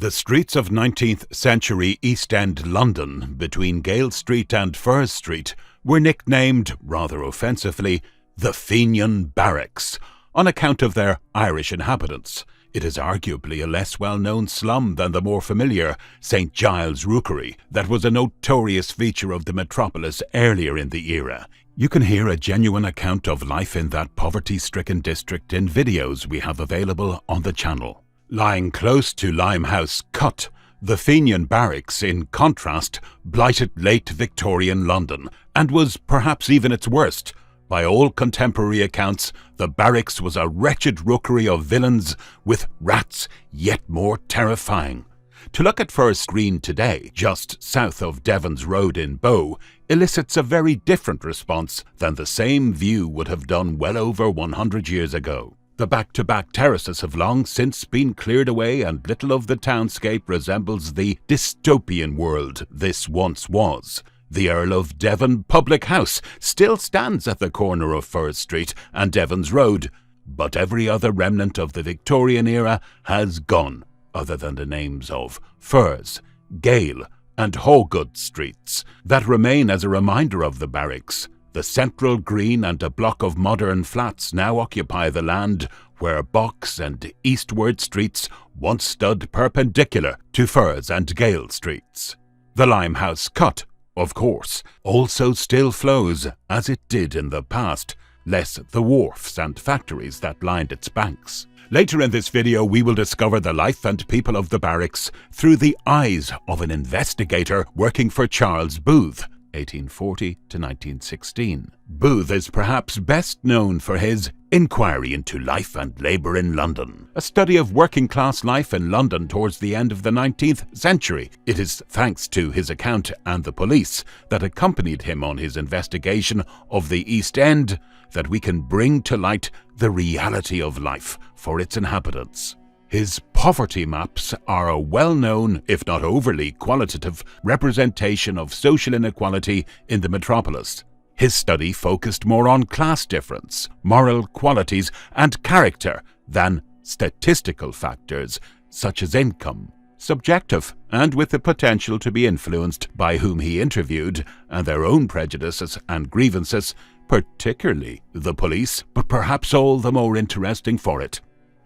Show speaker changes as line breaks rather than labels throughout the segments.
The streets of 19th century East End London, between Gale Street and Furs Street, were nicknamed, rather offensively, the Fenian Barracks, on account of their Irish inhabitants. It is arguably a less well-known slum than the more familiar St. Giles rookery that was a notorious feature of the metropolis earlier in the era. You can hear a genuine account of life in that poverty-stricken district in videos we have available on the channel. Lying close to Limehouse Cut, the Fenian Barracks, in contrast, blighted late Victorian London, and was perhaps even its worst. By all contemporary accounts, the barracks was a wretched rookery of villains with rats yet more terrifying. To look at Furs Green today, just south of Devon's Road in Bow, elicits a very different response than the same view would have done well over 100 years ago. The back-to-back terraces have long since been cleared away, and little of the townscape resembles the dystopian world this once was. The Earl of Devon Public House still stands at the corner of Furs Street and Devon's Road, but every other remnant of the Victorian era has gone, other than the names of Furs, Gale and Hawgood streets that remain as a reminder of the barracks. The central green and a block of modern flats now occupy the land where Box and Eastward streets once stood perpendicular to Furs and Gale streets. The Limehouse Cut, of course, also still flows as it did in the past, less the wharfs and factories that lined its banks. Later in this video, we will discover the life and people of the barracks through the eyes of an investigator working for Charles Booth, 1840 to 1916. Booth is perhaps best known for his Inquiry into Life and Labour in London, a study of working-class life in London towards the end of the 19th century. It is thanks to his account and the police that accompanied him on his investigation of the East End that we can bring to light the reality of life for its inhabitants. His poverty maps are a well-known, if not overly qualitative, representation of social inequality in the metropolis. His study focused more on class difference, moral qualities, and character than statistical factors such as income, subjective and with the potential to be influenced by whom he interviewed and their own prejudices and grievances, particularly the police, but perhaps all the more interesting for it.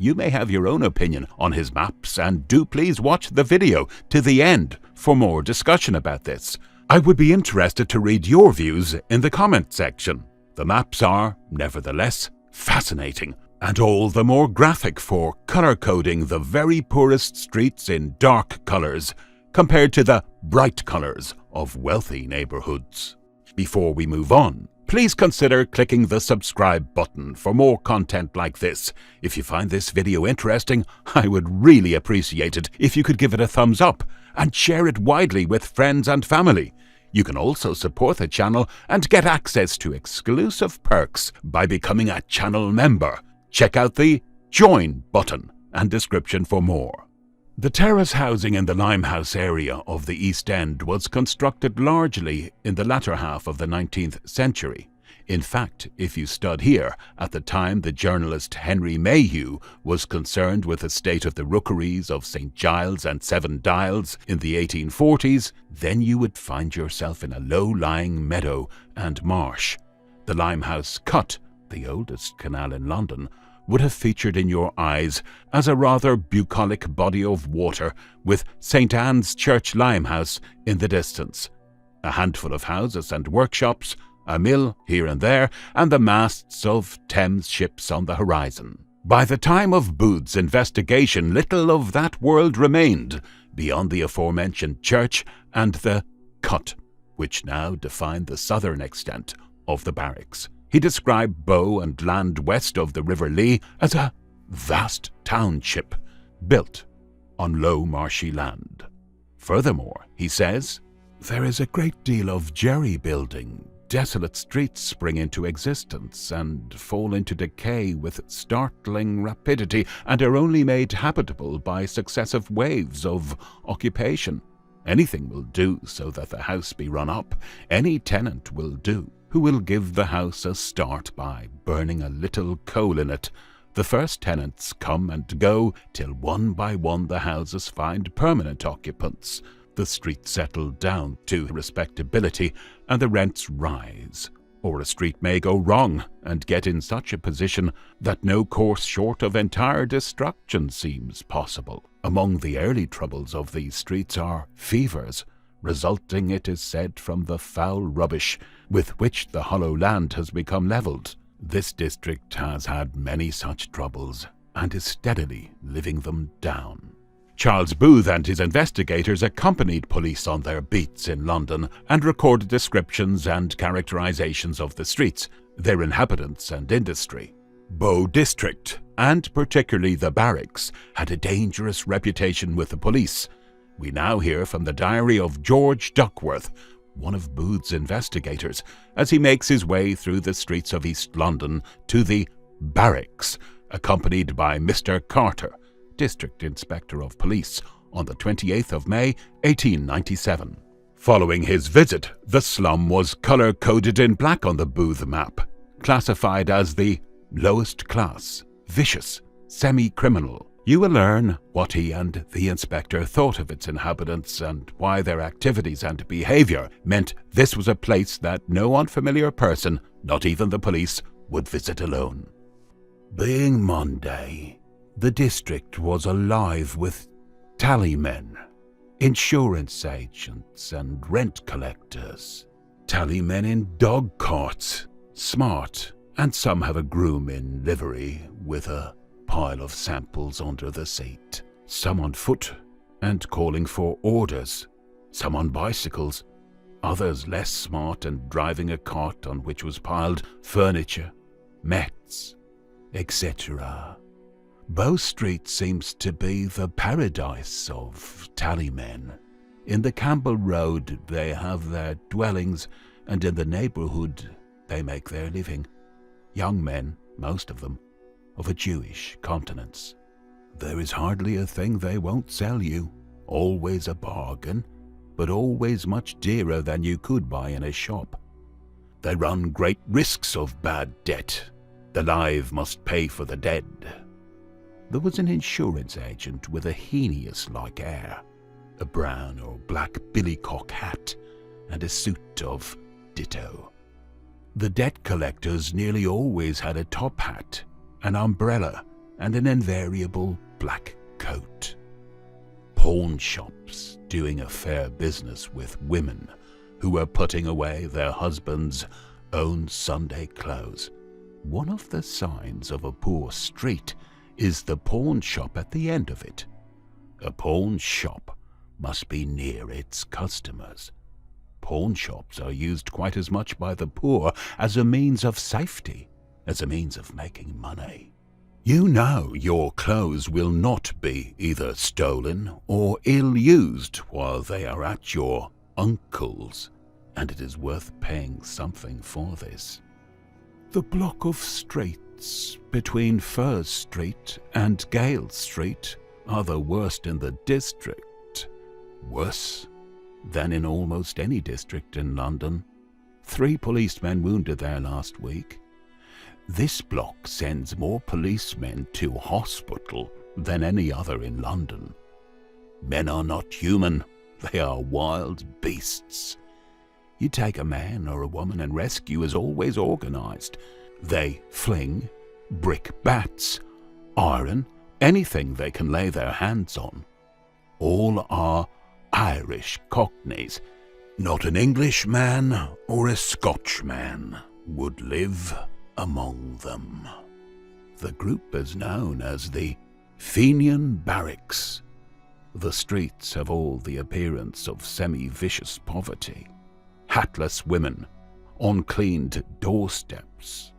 You may have your own opinion on his maps, and do please watch the video to the end for more discussion about this. I would be interested to read your views in the comment section. The maps are, nevertheless, fascinating, and all the more graphic for colour-coding the very poorest streets in dark colours compared to the bright colours of wealthy neighbourhoods. Before we move on, please consider clicking the subscribe button for more content like this. If you find this video interesting, I would really appreciate it if you could give it a thumbs up and share it widely with friends and family. You can also support the channel and get access to exclusive perks by becoming a channel member. Check out the Join button and description for more. The terrace housing in the Limehouse area of the East End was constructed largely in the latter half of the 19th century. In fact, if you stood here at the time the journalist Henry Mayhew was concerned with the state of the rookeries of St. Giles and Seven Dials in the 1840s, then you would find yourself in a low-lying meadow and marsh. The Limehouse Cut, the oldest canal in London, would have featured in your eyes as a rather bucolic body of water with St. Anne's Church Limehouse in the distance, a handful of houses and workshops, a mill here and there, and the masts of Thames ships on the horizon. By the time of Booth's investigation, little of that world remained beyond the aforementioned church and the cut, which now defined the southern extent of the barracks. He described Bow and land west of the River Lee as a vast township built on low marshy land. Furthermore, he says, there is a great deal of jerry-building. Desolate streets spring into existence and fall into decay with startling rapidity and are only made habitable by successive waves of occupation. Anything will do so that the house be run up. Any tenant will do who will give the house a start by burning a little coal in it, The first tenants come and go till one by one the houses find permanent occupants. The streets settle down to respectability and the rents rise. Or a street may go wrong and get in such a position that no course short of entire destruction seems possible. Among the early troubles of these streets are fevers, resulting, it is said, from the foul rubbish with which the hollow land has become levelled. This district has had many such troubles and is steadily living them down. Charles Booth and his investigators accompanied police on their beats in London and recorded descriptions and characterizations of the streets, their inhabitants and industry. Bow District, and particularly the barracks, had a dangerous reputation with the police. We now hear from the diary of George Duckworth, one of Booth's investigators, as he makes his way through the streets of East London to the barracks, accompanied by Mr. Carter, District Inspector of Police, on the 28th of May, 1897. Following his visit, the slum was colour-coded in black on the Booth map, classified as the lowest class, vicious, semi-criminal. You will learn what he and the inspector thought of its inhabitants and why their activities and behaviour meant this was a place that no unfamiliar person, not even the police, would visit alone. Being Monday, the district was alive with tallymen, insurance agents and rent collectors. Tallymen in dog carts, smart, and some have a groom in livery with a pile of samples under the seat. Some on foot and calling for orders, some on bicycles, others less smart and driving a cart on which was piled furniture, mats, etc. Bow Street seems to be the paradise of tallymen. In the Campbell Road they have their dwellings, and in the neighbourhood they make their living. Young men, most of them, of a Jewish countenance. There is hardly a thing they won't sell you, always a bargain, but always much dearer than you could buy in a shop. They run great risks of bad debt. The live must pay for the dead. There was an insurance agent with a Henius-like air, a brown or black billycock hat, and a suit of ditto. The debt collectors nearly always had a top hat, an umbrella, and an invariable black coat. Pawn shops doing a fair business with women who were putting away their husbands' own Sunday clothes. One of the signs of a poor street is the pawn shop at the end of it. A pawn shop must be near its customers. Pawn shops are used quite as much by the poor as a means of safety, as a means of making money. You know your clothes will not be either stolen or ill-used while they are at your uncle's, and it is worth paying something for this. The block of streets between Furze Street and Gale Street are the worst in the district, worse than in almost any district in London. 3 policemen wounded there last week. This block sends more policemen to hospital than any other in London. Men are not human, they are wild beasts. You take a man or a woman and rescue is always organised. They fling, brick bats, iron, anything they can lay their hands on. All are Irish cockneys. Not an Englishman or a Scotchman would live among them. The group is known as the Fenian Barracks. The streets have all the appearance of semi-vicious poverty. Hatless women on cleaned doorsteps,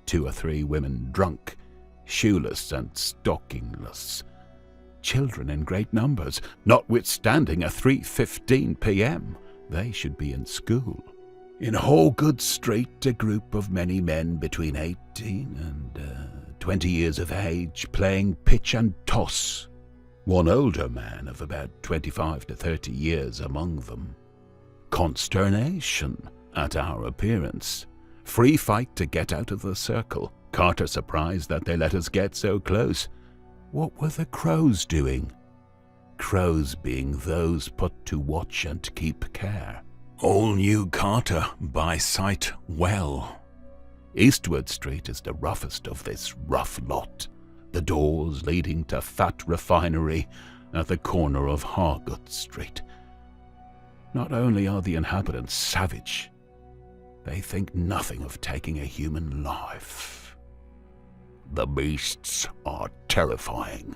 2 or 3 women drunk, shoeless and stockingless, children in great numbers, notwithstanding a 3:15 p.m. They should be in school. In Hallgood Street, a group of many men between 18 and 20 years of age playing pitch and toss. One older man of about 25 to 30 years among them. Consternation at our appearance. Free fight to get out of the circle. Carter surprised that they let us get so close. What were the crows doing? Crows being those put to watch and keep care. All knew Carter by sight well. Eastward Street is the roughest of this rough lot, the doors leading to Fat Refinery at the corner of Hargood Street. Not only are the inhabitants savage, they think nothing of taking a human life. The beasts are terrifying.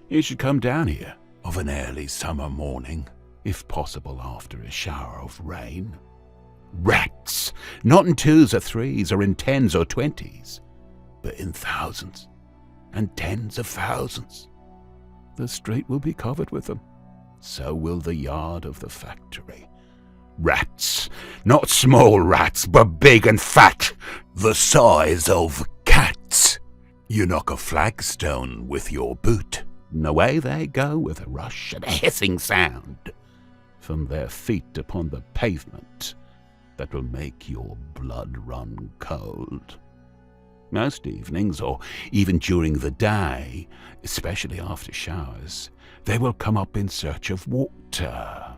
You should come down here of an early summer morning, if possible after a shower of rain. Rats, not in 2s or 3s or in 10s or 20s, but in thousands and tens of thousands. The street will be covered with them. So will the yard of the factory. Rats, not small rats, but big and fat, the size of cats. You knock a flagstone with your boot, and away they go with a rush and a hissing sound from their feet upon the pavement that will make your blood run cold. Most evenings, or even during the day, especially after showers, they will come up in search of water.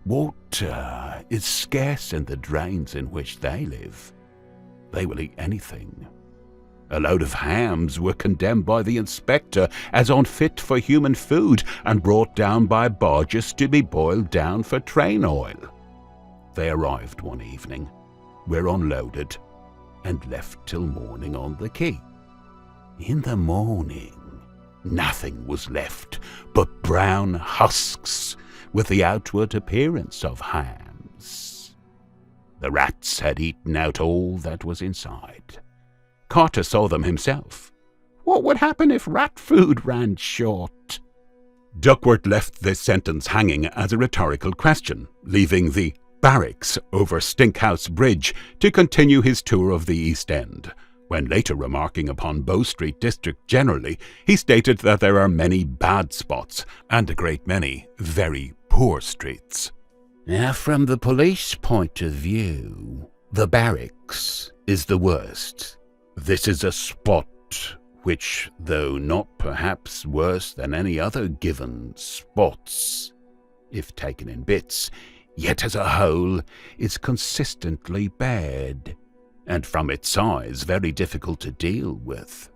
Water is scarce in the drains in which they live. They will eat anything. A load of hams were condemned by the inspector as unfit for human food and brought down by barges to be boiled down for train oil. They arrived one evening, were unloaded, and left till morning on the quay. In the morning, nothing was left but brown husks with the outward appearance of hams. The rats had eaten out all that was inside. Carter saw them himself. What would happen if rat food ran short? Duckworth left this sentence hanging as a rhetorical question, leaving the barracks over Stinkhouse Bridge to continue his tour of the East End, when later remarking upon Bow Street district generally, he stated that there are many bad spots and a great many very poor streets. Now, from the police point of view, the barracks is the worst. This is a spot which, though not perhaps worse than any other given spots, if taken in bits, yet as a whole is consistently bad, and from its size very difficult to deal with.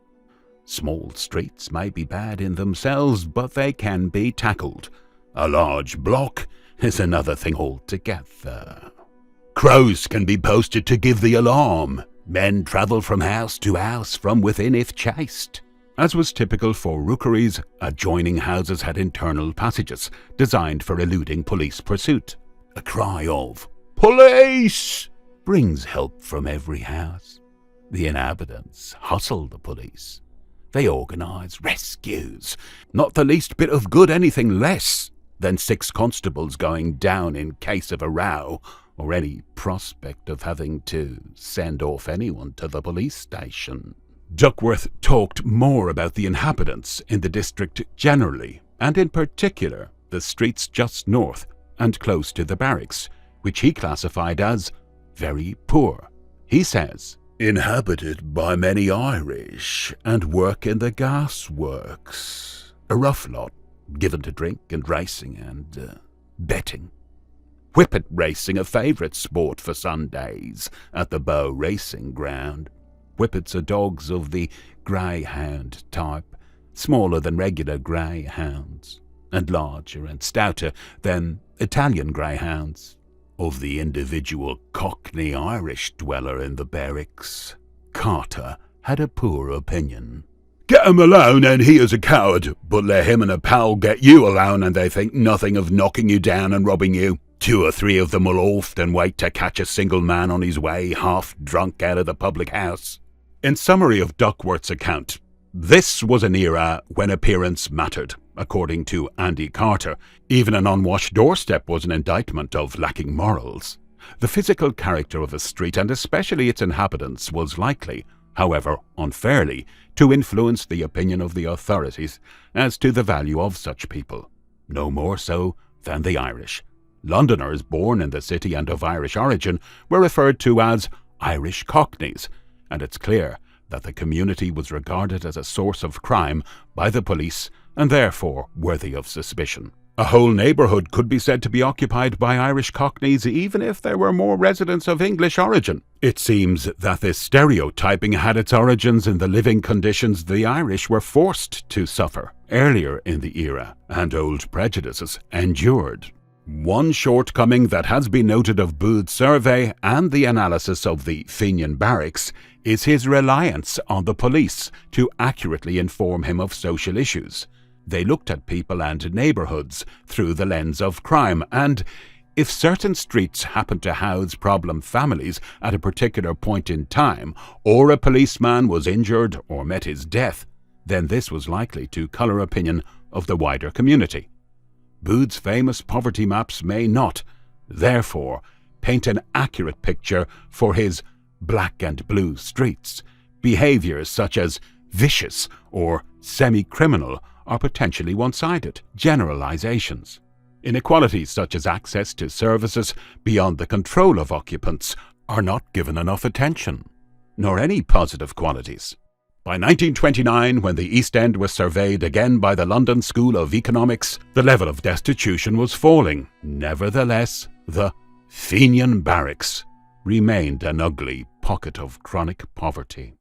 Small streets may be bad in themselves, but they can be tackled. A large block is another thing altogether. Crows can be posted to give the alarm. Men travel from house to house from within if chased. As was typical for rookeries, adjoining houses had internal passages designed for eluding police pursuit. A cry of "Police!" brings help from every house. The inhabitants hustle the police. They organise rescues. Not the least bit of good anything less than 6 constables going down in case of a row, or any prospect of having to send off anyone to the police station. Duckworth talked more about the inhabitants in the district generally, and in particular the streets just north and close to the barracks, which he classified as very poor. He says, inhabited by many Irish and work in the gas works. A rough lot, given to drink and racing and betting. Whippet racing a favourite sport for Sundays at the Bow Racing Ground. Whippets are dogs of the greyhound type, smaller than regular greyhounds, and larger and stouter than Italian greyhounds. Of the individual Cockney Irish dweller in the barracks, Carter had a poor opinion. Get him alone and he is a coward, but let him and a pal get you alone and they think nothing of knocking you down and robbing you. 2 or 3 of them will often wait to catch a single man on his way half drunk out of the public house. In summary of Duckworth's account, this was an era when appearance mattered. According to Andy Carter, even an unwashed doorstep was an indictment of lacking morals. The physical character of a street, and especially its inhabitants, was likely, however unfairly, to influence the opinion of the authorities as to the value of such people, no more so than the Irish. Londoners born in the city and of Irish origin were referred to as Irish Cockneys, and it's clear that the community was regarded as a source of crime by the police and therefore worthy of suspicion. A whole neighbourhood could be said to be occupied by Irish Cockneys even if there were more residents of English origin. It seems that this stereotyping had its origins in the living conditions the Irish were forced to suffer earlier in the era, and old prejudices endured. One shortcoming that has been noted of Booth's survey and the analysis of the Fenian Barracks is his reliance on the police to accurately inform him of social issues. They looked at people and neighbourhoods through the lens of crime, and if certain streets happened to house problem families at a particular point in time, or a policeman was injured or met his death, then this was likely to colour opinion of the wider community. Booth's famous poverty maps may not, therefore, paint an accurate picture for his black and blue streets. Behaviours such as vicious or semi-criminal are potentially one-sided generalizations. Inequalities such as access to services beyond the control of occupants are not given enough attention, nor any positive qualities. By 1929, when the East End was surveyed again by the London School of Economics, the level of destitution was falling. Nevertheless, the Fenian Barracks remained an ugly pocket of chronic poverty.